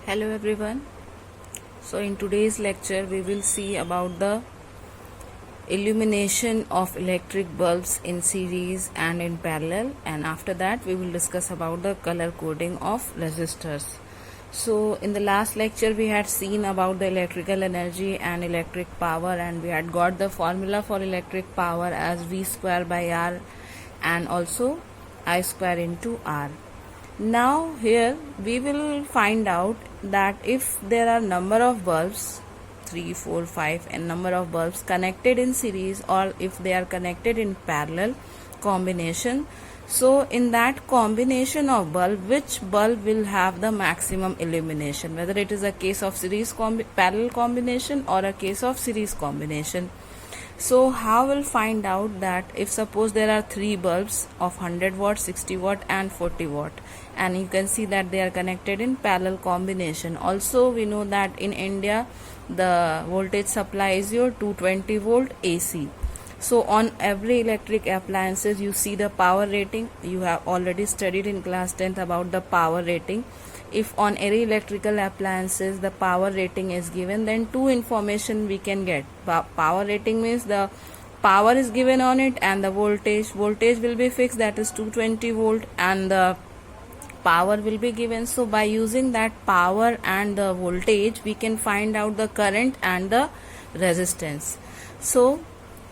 Hello everyone. So in today's lecture we will see about the illumination of electric bulbs in series and in parallel, and after that we will discuss about the color coding of resistors. So in the last lecture we had seen about the electrical energy and electric power, and we had got the formula for electric power as V square by R and also I square into R. Now here we will find out that if there are number of bulbs 3, 4, 5 and number of bulbs connected in series, or if they are connected in parallel combination, so in that combination of bulb, which bulb will have the maximum illumination, whether it is a case of parallel combination or a case of series combination. So how we'll find out that if suppose there are 3 bulbs of 100 watt, 60 watt and 40 watt, and you can see that they are connected in parallel combination. Also we know that in India the voltage supply is your 220 volt AC. So on every electric appliances you see the power rating. You have already studied in class 10th about the power rating. If on any electrical appliances the power rating is given, then two information we can get. Power rating means the power is given on it and the voltage will be fixed, that is 220 volt, and the power will be given. So by using that power and the voltage we can find out the current and the resistance. So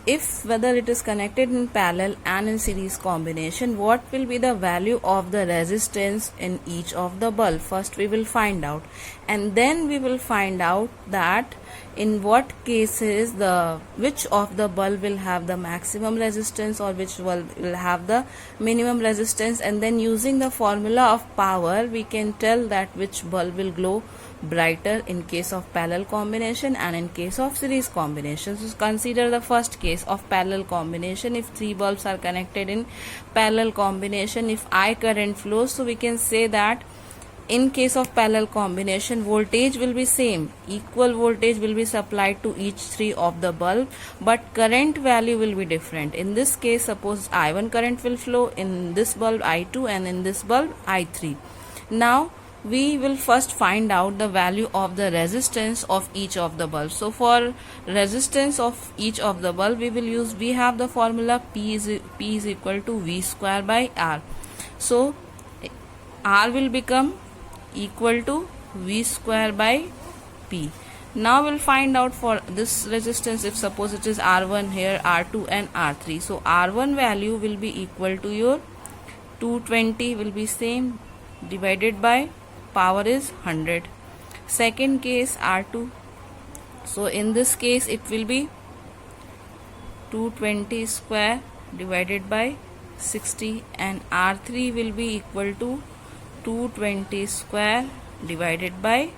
if whether it is connected in parallel and in series combination, what will be the value of the resistance in each of the bulb? First we will find out, and then we will find out that in what cases which of the bulb will have the maximum resistance or which bulb will have the minimum resistance, and then using the formula of power we can tell that which bulb will glow brighter in case of parallel combination and in case of series combination. So consider the first case of parallel combination. If 3 bulbs are connected in parallel combination, if I current flows, so we can say that in case of parallel combination voltage will be same, equal voltage will be supplied to each 3 of the bulb, but current value will be different. In this case suppose I1 current will flow in this bulb I2 and in this bulb I3. Now we will first find out the value of the resistance of each of the bulbs. So for resistance of each of the bulb we have the formula P is equal to V square by R. So R will become equal to V square by P. Now we'll find out for this resistance, if suppose it is R1 here, R2 and R3. So R1 value will be equal to your 220 will be same, divided by power is 100. Second case R2. So in this case it will be 220 square divided by 60, and R3 will be equal to 220 square divided by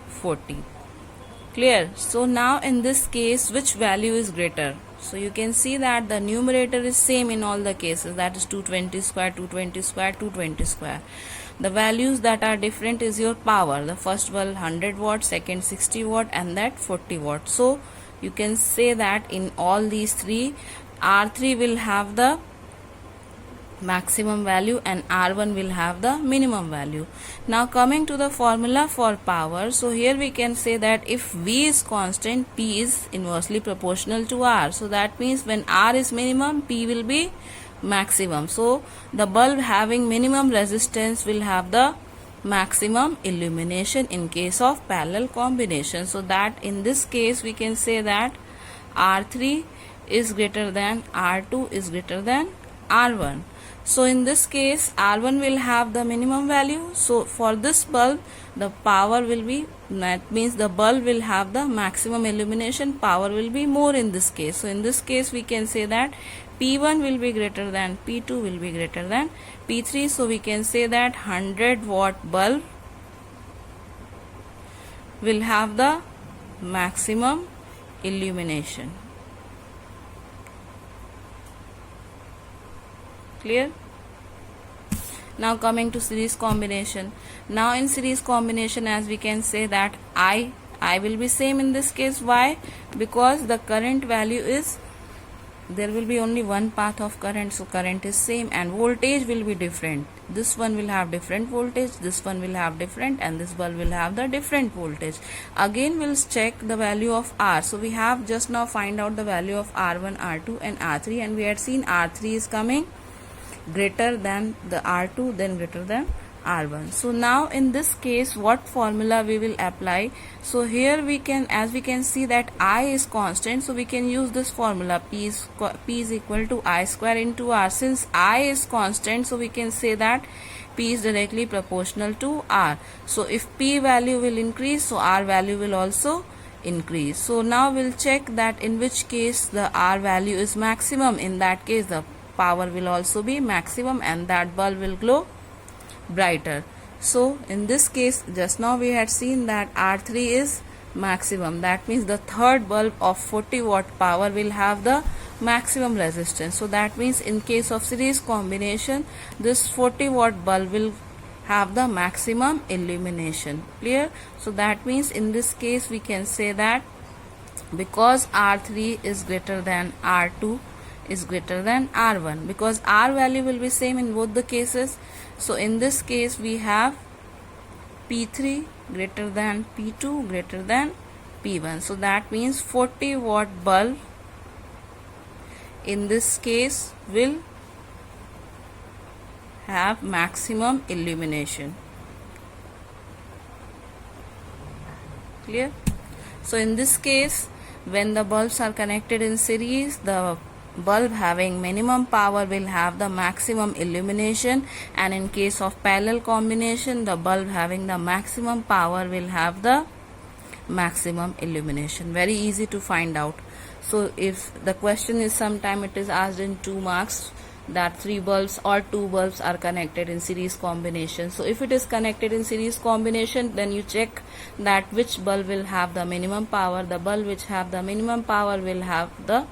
40. Clear? So now in this case which value is greater? So you can see that the numerator is same in all the cases, that is 220 square, 220 square, 220 square. The values that are different is your power. The first bulb 100 watt, second 60 watt and that 40 watt. So you can say that in all these three R3 will have the maximum value and R1 will have the minimum value. Now coming to the formula for power, so here we can say that if V is constant, P is inversely proportional to R. So that means when R is minimum, P will be maximum. So the bulb having minimum resistance will have the maximum illumination in case of parallel combination. So that in this case we can say that R3 is greater than R2 is greater than R1. So in this case R1 will have the minimum value. So for this bulb the power will be, that means the bulb will have the maximum illumination, power will be more in this case. So in this case we can say that P1 will be greater than P2 will be greater than P3. So we can say that 100 watt bulb will have the maximum illumination. Clear? Now coming to series combination. Now in series combination, as we can say that I will be same in this case. Why? Because the current value is there will be only one path of current, so current is same, and voltage will be different. This one will have different voltage, this one will have different, and this bulb will have the different voltage. Again we'll check the value of R. So we have just now find out the value of R1, R2 and R3, and we had seen R3 is coming greater than the R2, then greater than R1. So now in this case what formula we will apply? So here we can, as we can see that I is constant, so we can use this formula, P is equal to I square into R. Since I is constant, so we can say that P is directly proportional to R. So if P value will increase, so R value will also increase. So now we'll check that in which case the R value is maximum. In that case the power will also be maximum and that bulb will glow brighter. So in this case just now we had seen that R3 is maximum. That means the third bulb of 40 watt power will have the maximum resistance. So that means in case of series combination, this 40 watt bulb will have the maximum illumination. Clear? So that means in this case we can say that because R3 is greater than R2 is greater than R1, because R value will be same in both the cases. So in this case we have P3 greater than P2 greater than P1. So that means 40 watt bulb in this case will have maximum illumination. Clear? So in this case when the bulbs are connected in series, the bulb having minimum power will have the maximum illumination, and in case of parallel combination, the bulb having the maximum power will have the maximum illumination. Very easy to find out. So if the question is, sometime it is asked in 2 marks that 3 bulbs or 2 bulbs are connected in series combination. So if it is connected in series combination, then you check that which bulb will have the minimum power. The bulb which have the minimum power will have the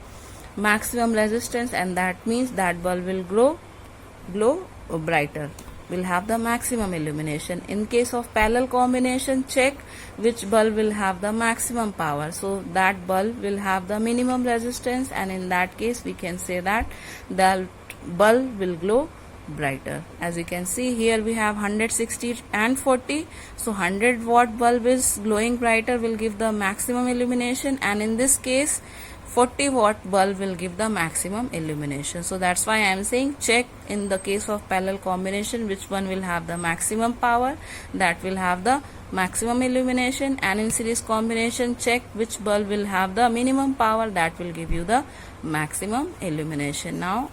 maximum resistance, and that means that bulb will glow brighter, will have the maximum illumination. In case of parallel combination, check which bulb will have the maximum power. So that bulb will have the minimum resistance, and in that case we can say that the bulb will glow brighter. As you can see here we have 160 and 40. So 100 watt bulb is glowing brighter, will give the maximum illumination, and in this case 40 watt bulb will give the maximum illumination. So that's why I am saying check in the case of parallel combination which one will have the maximum power, that will have the maximum illumination, and in series combination check which bulb will have the minimum power, that will give you the maximum illumination. Now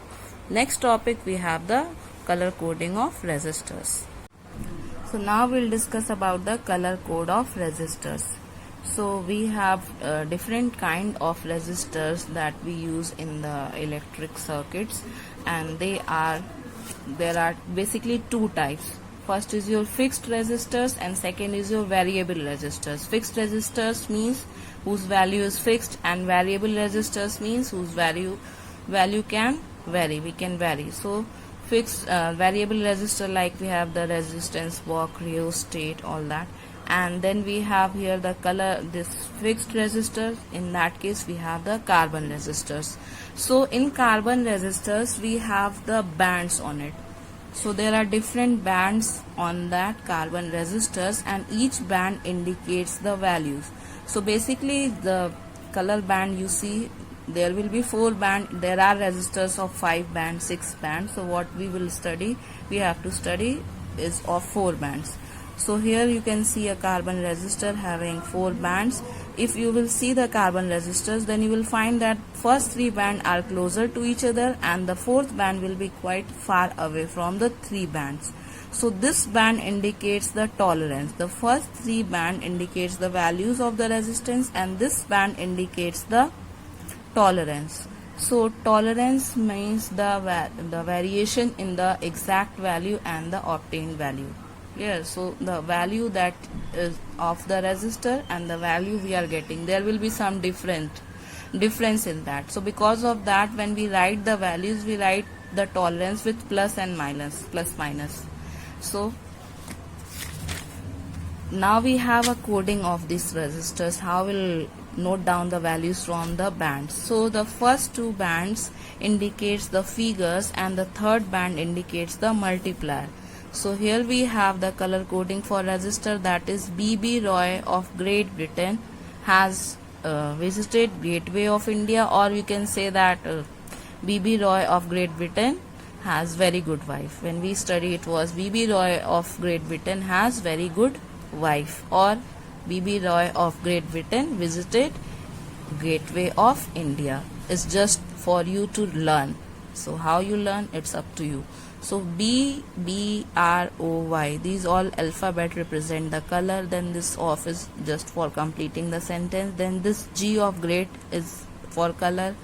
next topic we have the color coding of resistors. So now we'll discuss about the color code of resistors. So we have different kind of resistors that we use in the electric circuits, and there are basically 2 types. First is your fixed resistors and second is your variable resistors. Fixed resistors means whose value is fixed, and variable resistors means whose value can vary, we can vary. So fixed variable resistor, like we have the resistance box, rheostat, all that. And then we have here the color, this fixed resistor. In that case we have the carbon resistors. So in carbon resistors we have the bands on it. So there are different bands on that carbon resistors, and each band indicates the values. So basically the color band you see, there will be 4 band. There are resistors of 5 band, 6 band. So what we will study, we have to study is of 4 bands. So here you can see a carbon resistor having 4 bands. If you will see the carbon resistors, then you will find that first 3 bands are closer to each other and the 4th band will be quite far away from the 3 bands. So this band indicates the tolerance. The first 3 band indicates the values of the resistance, and this band indicates the tolerance. So tolerance means the variation in the exact value and the obtained value. Yes, so the value that is of the resistor and the value we are getting, there will be some difference in that. So because of that, when we write the values, we write the tolerance with plus and minus, plus minus. So now we have a coding of these resistors. How will note down the values from the bands. So the first two bands indicates the figures and the third band indicates the multiplier. So here we have the color coding for resistor, that is B.B. Roy of Great Britain has visited Gateway of India, or you can say that B.B. Roy of Great Britain has very good wife. When we study, it was B.B. Roy of Great Britain has very good wife, or B.B. Roy of Great Britain visited Gateway of India. It's just for you to learn. So how you learn, it's up to you. So B, B, R, O, Y, these all alphabet represent the color. Then this of is just for completing the sentence. Then this G of great is for color,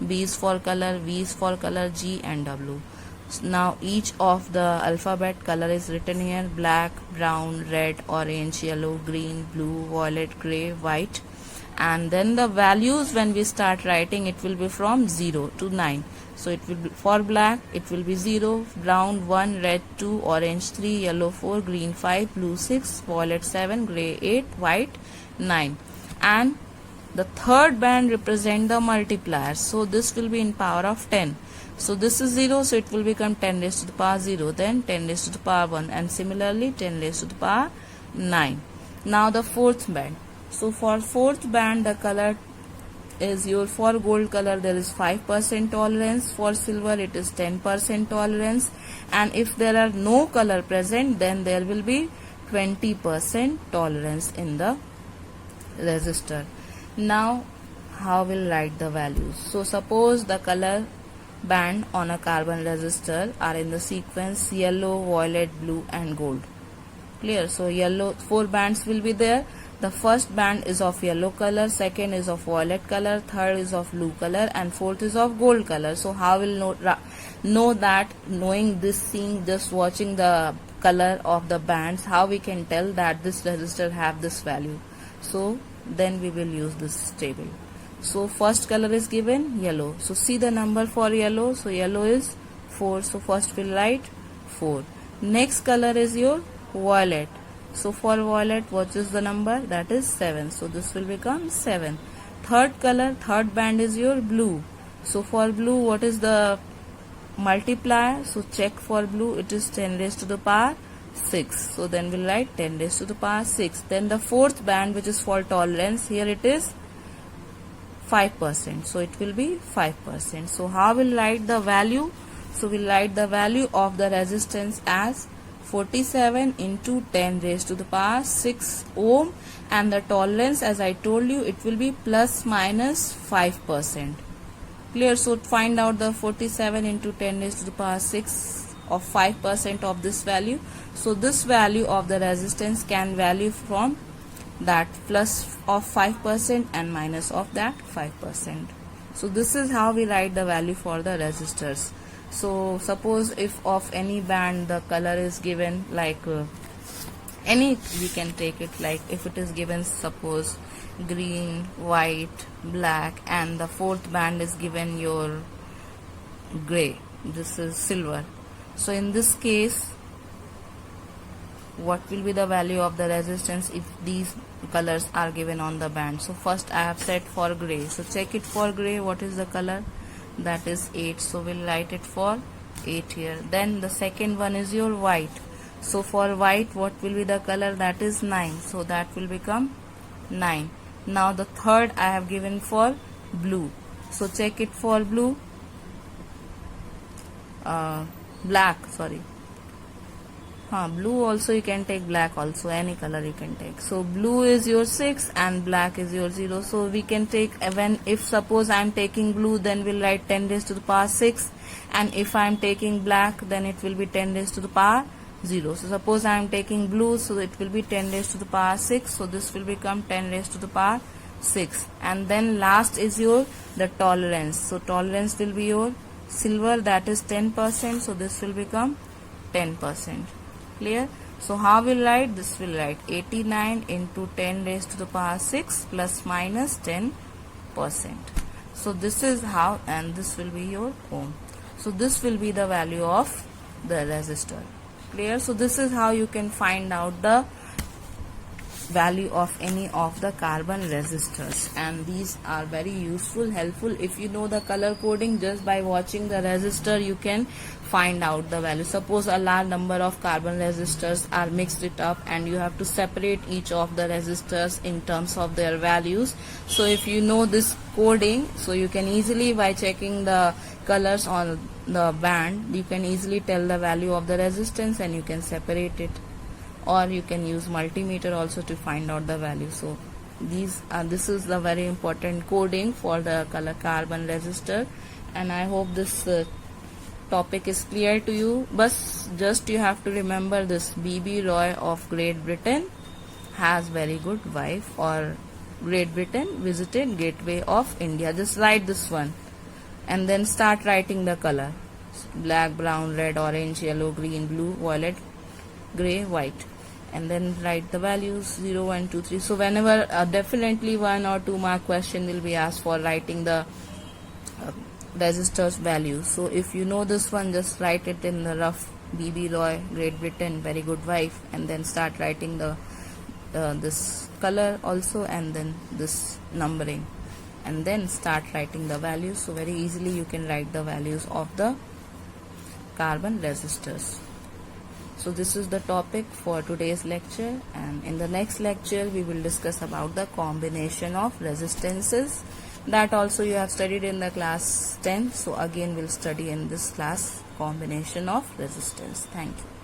B is for color, V is for color, G and W. So now each of the alphabet color is written here: black, brown, red, orange, yellow, green, blue, violet, gray, white. And then the values, when we start writing, it will be from 0 to 9. So it will be for black, it will be 0, brown 1, red 2, orange 3, yellow 4, green 5, blue 6, violet 7, gray 8, white 9. And the third band represent the multipliers. So this will be in power of 10. So this is 0, so it will become 10 raised to the power 0, then 10 raised to the power 1, and similarly 10 raised to the power 9. Now the fourth band. So for fourth band, the color is your, for gold color there is 5% tolerance, for silver it is 10% tolerance, and if there are no color present, then there will be 20% tolerance in the resistor. Now how we'll write the values? So suppose the color band on a carbon resistor are in the sequence yellow, violet, blue and gold. Clear? So yellow, 4 bands will be there. The first band is of yellow color, second is of violet color, third is of blue color, and fourth is of gold color. So how will know that, knowing this, seeing, just watching the color of the bands, how we can tell that this resistor have this value? So then we will use this table. So first color is given yellow. So see the number for yellow. So yellow is 4. So first we'll write 4. Next color is your violet. So for violet, what is the number? That is 7. So this will become 7. Third color, third band is your blue. So for blue, what is the multiplier? So check for blue, it is 10 raised to the power 6. So then we'll write 10 raised to the power 6. Then the fourth band, which is for tolerance, here it is 5%. So it will be 5%. So how we'll write the value? So we'll write the value of the resistance as 47 into 10 raised to the power 6 ohm, and the tolerance, as I told you, it will be plus minus 5%. Clear? So find out the 47 into 10 raised to the power 6 of 5% of this value. So this value of the resistance can value from that plus of 5% and minus of that 5%. So this is how we write the value for the resistors. So suppose if of any band the color is given like any, we can take it like if it is given suppose green, white, black, and the fourth band is given your gray, this is silver. So in this case, what will be the value of the resistance if these colors are given on the band? So first I have set for gray. So check it for gray, what is the color? That is 8. So we'll write it for 8 here. Then the second one is your white. So for white, what will be the color? That is 9. So that will become 9. Now the third I have given for blue. So check it for blue. Black, sorry. Blue also you can take, black also, any color you can take. So blue is your 6 and black is your 0. So we can take, when if suppose I am taking blue, then we'll write 10 raised to the power 6, and if I am taking black, then it will be 10 raised to the power 0. So suppose I am taking blue, so it will be 10 raised to the power 6. So this will become 10 raised to the power 6. And then last is your the tolerance. So tolerance will be your silver, that is 10%. So this will become 10%. Clear? So how will write? This will write 89 into 10 raised to the power 6 plus minus 10%. So this is how, and this will be your ohm. So this will be the value of the resistor. Clear? So this is how you can find out the value of any of the carbon resistors, and these are very useful, helpful. If you know the color coding, just by watching the resistor you can find out the value. Suppose a large number of carbon resistors are mixed it up, and you have to separate each of the resistors in terms of their values. So if you know this coding, so you can easily, by checking the colors on the band, you can easily tell the value of the resistance and you can separate it, or you can use multimeter also to find out the value. So this is the very important coding for the color carbon resistor, and I hope this topic is clear to you. But just you have to remember this: B.B. Roy of Great Britain has very good wife, or Great Britain visited gateway of India. Just write this one and then start writing the color: black, brown, red, orange, yellow, green, blue, violet, gray, white, and then write the values 0, 1, 2, 3. So whenever definitely 1 or 2 mark question will be asked for writing the resistors value. So if you know this one, just write it in the rough: B.B. Roy, Great Britain, very good wife, and then start writing the this color also, and then this numbering, and then start writing the values. So very easily you can write the values of the carbon resistors. So this is the topic for today's lecture, and in the next lecture we will discuss about the combination of resistances. That also you have studied in the class 10. So again we'll study in this class combination of resistance. Thank you.